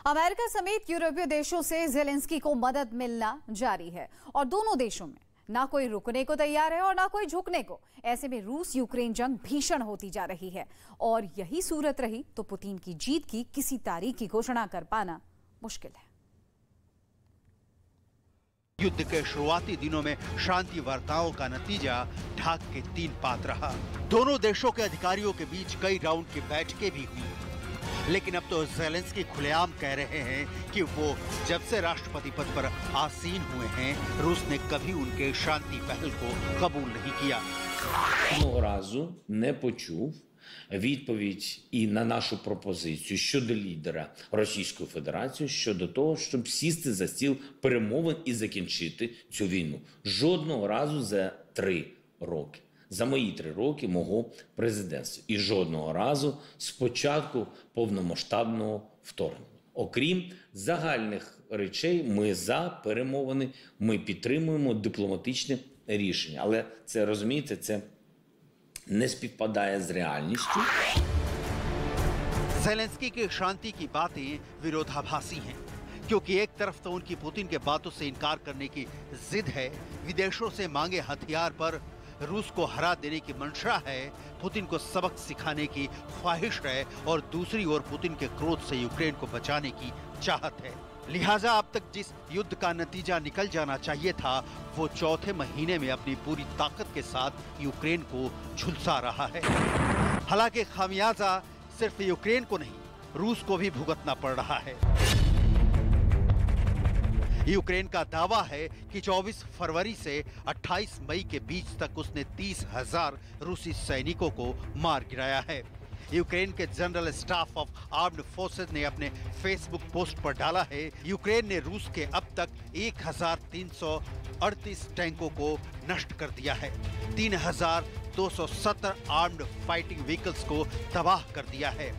America समेत यूरोपीय देशों से ज़ेलेंस्की को मदद मिलना जारी है और दोनों देशों में ना कोई रुकने को तैयार है और ना कोई झुकने को। ऐसे में रूस यूक्रेन जंग भीषण होती जा रही है और यही सूरत रही तो पुतिन की जीत की किसी तारीख की घोषणा कर पाना मुश्किल है। युद्ध के शुरुआती दिनों में शांति वार्ताओं का नतीजा ढाक के 3 पात रहा। दोनों देशों के अधिकारियों के बीच कई राउंड की बैठकें भी हुई, लेकिन अब तो ज़ेलेंस्की खुलेआम कह रहे हैं कि वो जब से राष्ट्रपति पद पर आसीन हुए हैं, रूस ने कभी उनके शांति पहल को कबूल नहीं किया। Одного разу не почув відповідь і на нашу пропозицію щодо лідера Російської Федерації щодо того, щоб сісти за стіл перемовин і закінчити цю війну. Жодного разу за 3 роки. За мої 3 роки мого президентства. І жодного разу з початку повномасштабного вторгнення. Окрім загальних речей, ми за перемовини, ми підтримуємо дипломатичне рішення. Але це, розумієте, це не співпадає з реальністю. ज़ेलेंस्की की शांति की बातें विरोधाभासी हैं, क्योंकि एक तरफ तो उनकी पुतिन के बातों से इनकार करने की जिद है, विदेशों से मांगे हथियार पर रूस को हरा देने की मंशा है, पुतिन को सबक सिखाने की ख्वाहिश है, और दूसरी ओर पुतिन के क्रोध से यूक्रेन को बचाने की चाहत है। लिहाजा अब तक जिस युद्ध का नतीजा निकल जाना चाहिए था, वो चौथे महीने में अपनी पूरी ताकत के साथ यूक्रेन को झुलसा रहा है। हालांकि खामियाजा सिर्फ यूक्रेन को नहीं, रूस को भी भुगतना पड़ रहा है। यूक्रेन का दावा है कि 24 फरवरी से 28 मई के बीच तक उसने 30,000 रूसी सैनिकों को मार गिराया है। यूक्रेन के general staff of armed forces ने अपने फेसबुक पोस्ट पर डाला है, यूक्रेन ने रूस के अब तक 1338 टैंकों को नष्ट कर दिया है, 3217 आर्म्ड फाइटिंग व्हीकल्स को तबाह कर दिया है,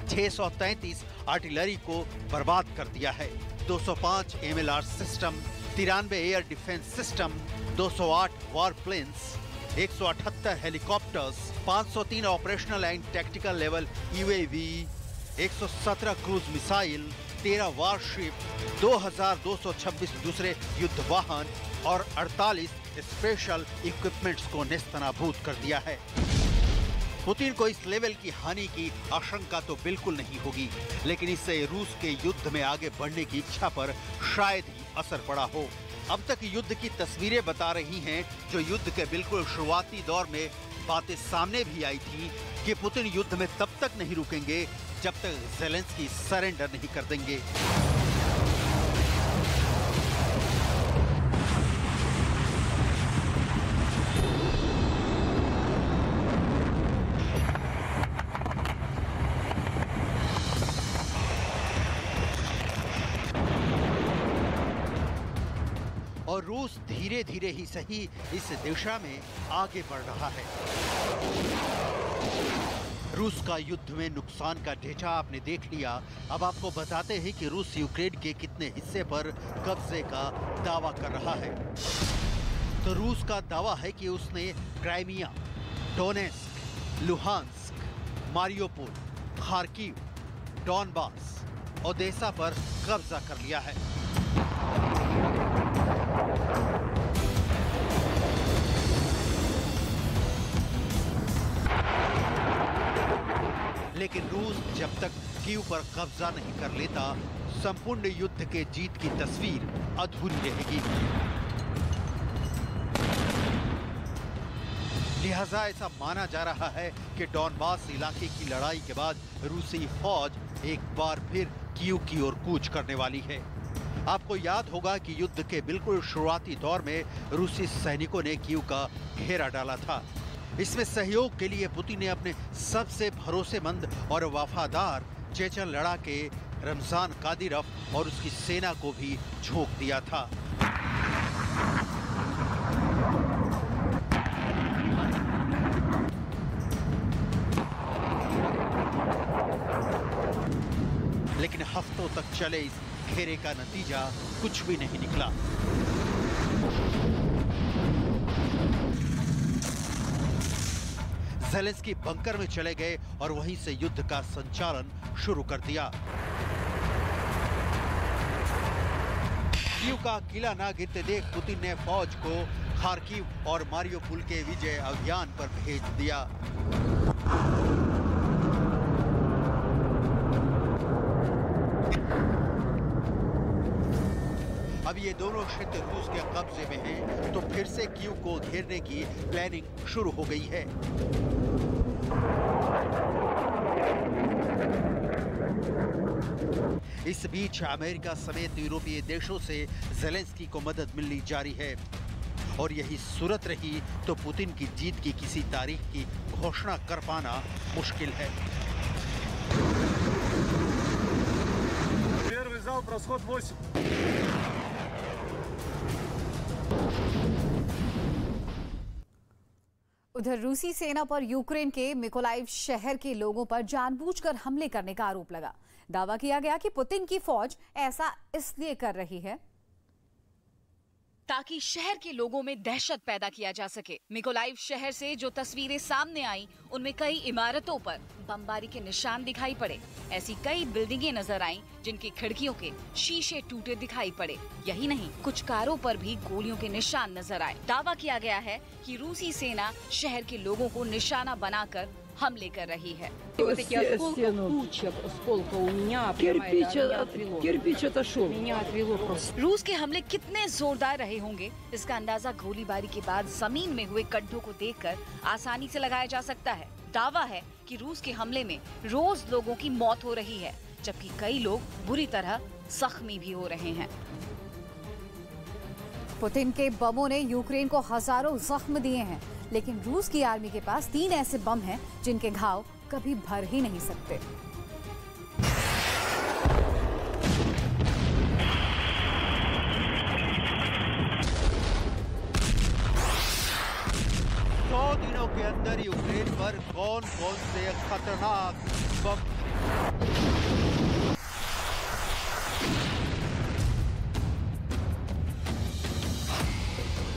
633 आर्टिलरी को बर्बाद कर दिया है, 205 MLR system, 93 air defence system, 208 war planes, 178 helicopters, 503 operational and tactical level UAV, 117 cruise missile, 13 warship, 2226 दूसरे युद्ध वाहन और 48 स्पेशल इक्विपमेंट्स को नेस्तनाबूद कर दिया है। पुतिन को इस लेवल की हानि की आशंका तो बिल्कुल नहीं होगी, लेकिन इससे रूस के युद्ध में आगे बढ़ने की इच्छा पर शायद ही असर पड़ा हो। अब तक युद्ध की तस्वीरें बता रही हैं, जो युद्ध के बिल्कुल शुरुआती दौर में बातें सामने भी आई थी कि पुतिन युद्ध में तब तक नहीं रुकेंगे जब तक ज़ेलेंस्की सरेंडर नहीं कर देंगे। और रूस धीरे धीरे ही सही इस दिशा में आगे बढ़ रहा है। रूस का युद्ध में नुकसान का ढेंचा आपने देख लिया। अब आपको बताते हैं कि रूस यूक्रेन के कितने हिस्से पर कब्जे का दावा कर रहा है। तो रूस का दावा है कि उसने Crimea, Donetsk, Luhansk, Mariupol, Kharkiv, Donbas, Odesa पर कब्जा कर लिया है। लेकिन रूस जब तक कीव पर कब्जा नहीं कर लेता, संपूर्ण युद्ध के जीत की तस्वीर अधूरी रहेगी। लिहाजा ऐसा माना जा रहा है कि डॉनबास इलाके की लड़ाई के बाद रूसी फौज एक बार फिर कीव की ओर कूच करने वाली है। आपको याद होगा कि युद्ध के बिल्कुल शुरुआती दौर में रूसी सैनिकों ने कीव का घेरा डाला था। इसमें सहयोग के लिए पुतिन ने अपने सबसे भरोसेमंद और वफादार चेचन लड़ाके रमजान कादिरोव और उसकी सेना को भी झोंक दिया था। लेकिन हफ्तों तक चले इस घेरे का नतीजा कुछ भी नहीं निकला। ज़ेलेंस्की बंकर में चले गए और वहीं से युद्ध का संचालन शुरू कर दिया। कीव का किला ना गिरते देख पुतिन ने फौज को खार्किव और मारियोपोल के विजय अभियान पर भेज दिया। अब ये दोनों क्षेत्र रूस के कब्जे में हैं, तो फिर से कीव को घेरने की प्लानिंग शुरू हो गई है। इस बीच अमेरिका समेत यूरोपीय देशों से ज़ेलेंस्की को मदद मिलनी जारी है और यही सूरत रही तो पुतिन की जीत की किसी तारीख की घोषणा कर पाना मुश्किल है। उधर रूसी सेना पर यूक्रेन के मिकोलाइव शहर के लोगों पर जानबूझकर हमले करने का आरोप लगा। दावा किया गया कि पुतिन की फौज ऐसा इसलिए कर रही है ताकि शहर के लोगों में दहशत पैदा किया जा सके। मिकोलाइव शहर से जो तस्वीरें सामने आई उनमें कई इमारतों पर बमबारी के निशान दिखाई पड़े। ऐसी कई बिल्डिंगें नजर आईं जिनकी खिड़कियों के शीशे टूटे दिखाई पड़े। यही नहीं, कुछ कारों पर भी गोलियों के निशान नजर आए। दावा किया गया है कि रूसी सेना शहर के लोगों को निशाना बनाकर हमले कर रही है। रूस के हमले कितने जोरदार रहे होंगे, इसका अंदाजा गोलीबारी के बाद जमीन में हुए गड्ढों को देखकर आसानी से लगाया जा सकता है। दावा है कि रूस के हमले में रोज लोगों की मौत हो रही है, जबकि कई लोग बुरी तरह जख्मी भी हो रहे हैं। पुतिन के बमों ने यूक्रेन को हजारों जख्म दिए हैं, लेकिन रूस की आर्मी के पास 3 ऐसे बम हैं जिनके घाव कभी भर ही नहीं सकते। दिनों के अंदर यूक्रेन पर कौन कौन से खतरनाक बम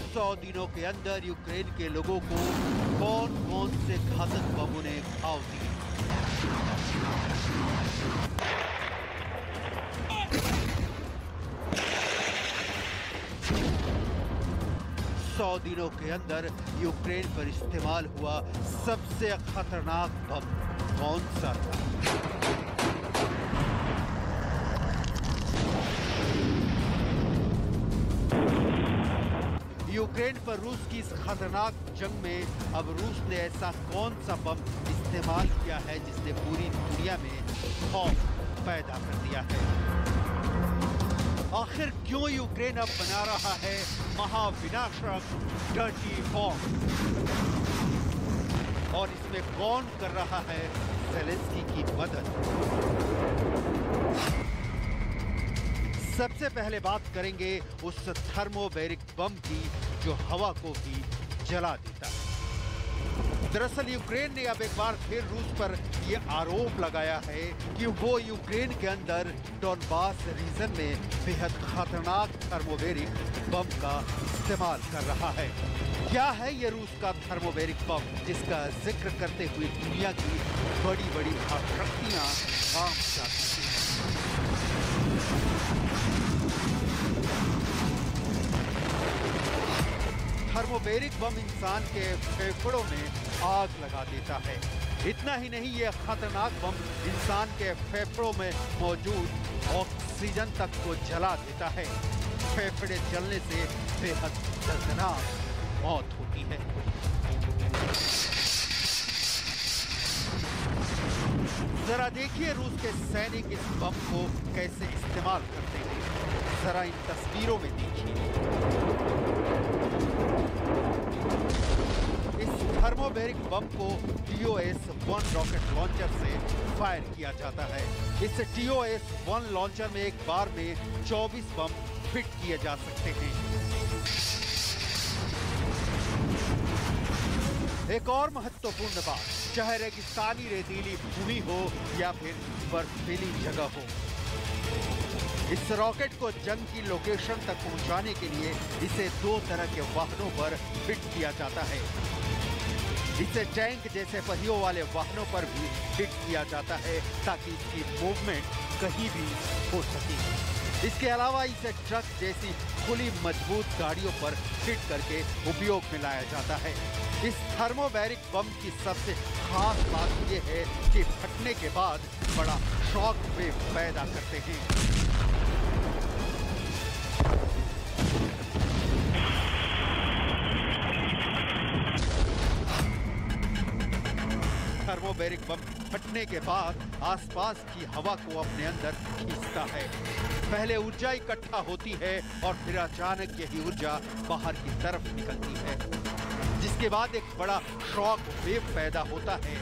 100 दिनों के अंदर यूक्रेन के लोगों को कौन कौन से घातक बमों ने घाव दिए। दिनों के अंदर यूक्रेन पर इस्तेमाल हुआ सबसे खतरनाक बम कौन सा था? यूक्रेन पर रूस की इस खतरनाक जंग में अब रूस ने ऐसा कौन सा बम इस्तेमाल किया है जिसने पूरी दुनिया में खौफ पैदा कर दिया है? आखिर क्यों यूक्रेन अब बना रहा है महाविनाशक डर्टी बॉम्ब, और इसमें कौन कर रहा है ज़ेलेंस्की की मदद? सबसे पहले बात करेंगे उस थर्मोबैरिक बम की जो हवा को भी जला देता है। दरअसल यूक्रेन ने अब एक बार फिर रूस पर यह आरोप लगाया है कि वो यूक्रेन के अंदर डॉनबास रीजन में बेहद खतरनाक थर्मोबैरिक बम का इस्तेमाल कर रहा है। क्या है ये रूस का थर्मोबैरिक बम जिसका जिक्र करते हुए दुनिया की बड़ी बड़ी शक्तियां काम जाती हैं? थर्मोबैरिक बम इंसान के फेफड़ों में आग लगा देता है। इतना ही नहीं, ये खतरनाक बम इंसान के फेफड़ों में मौजूद ऑक्सीजन तक को जला देता है। फेफड़े जलने से बेहद दर्दनाक मौत होती है। जरा देखिए रूस के सैनिक इस बम को कैसे इस्तेमाल करते हैं। जरा इन तस्वीरों में देखिए। इस थर्मोबैरिक बम को TOS-1 रॉकेट लॉन्चर से फायर किया जाता है। इस TOS-1 लॉन्चर में एक बार में 24 बम फिट किए जा सकते हैं। एक और महत्वपूर्ण बात, चाहे रेगिस्तानी रेतीली भूमि हो या फिर बर्फीली जगह हो, इस रॉकेट को जंग की लोकेशन तक पहुंचाने के लिए इसे 2 तरह के वाहनों पर फिट किया जाता है। इसे टैंक जैसे पहियों वाले वाहनों पर भी फिट किया जाता है ताकि इसकी मूवमेंट कहीं भी हो सके। इसके अलावा इसे ट्रक जैसी खुली मजबूत गाड़ियों पर फिट करके उपयोग में लाया जाता है। इस थर्मोबैरिक बम की सबसे खास बात यह है कि फटने के बाद बड़ा शॉक वेव पैदा करते हैं। थर्मोबैरिक बम फटने के बाद आसपास की हवा को अपने अंदर खींचता है। पहले ऊर्जा इकट्ठा होती है और फिर अचानक यही ऊर्जा बाहर की तरफ निकलती है, जिसके बाद एक बड़ा शॉक वेव पैदा होता है।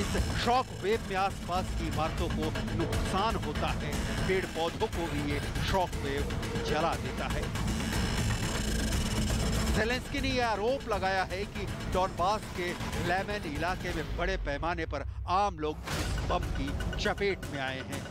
इस शॉक वेव में आसपास की इमारतों को नुकसान होता है, पेड़ पौधों को भी ये शॉक वेव जला देता है। ज़ेलेंस्की ने यह आरोप लगाया है कि डॉनबास के लेमेन इलाके में बड़े पैमाने पर आम लोग इस बम की चपेट में आए हैं।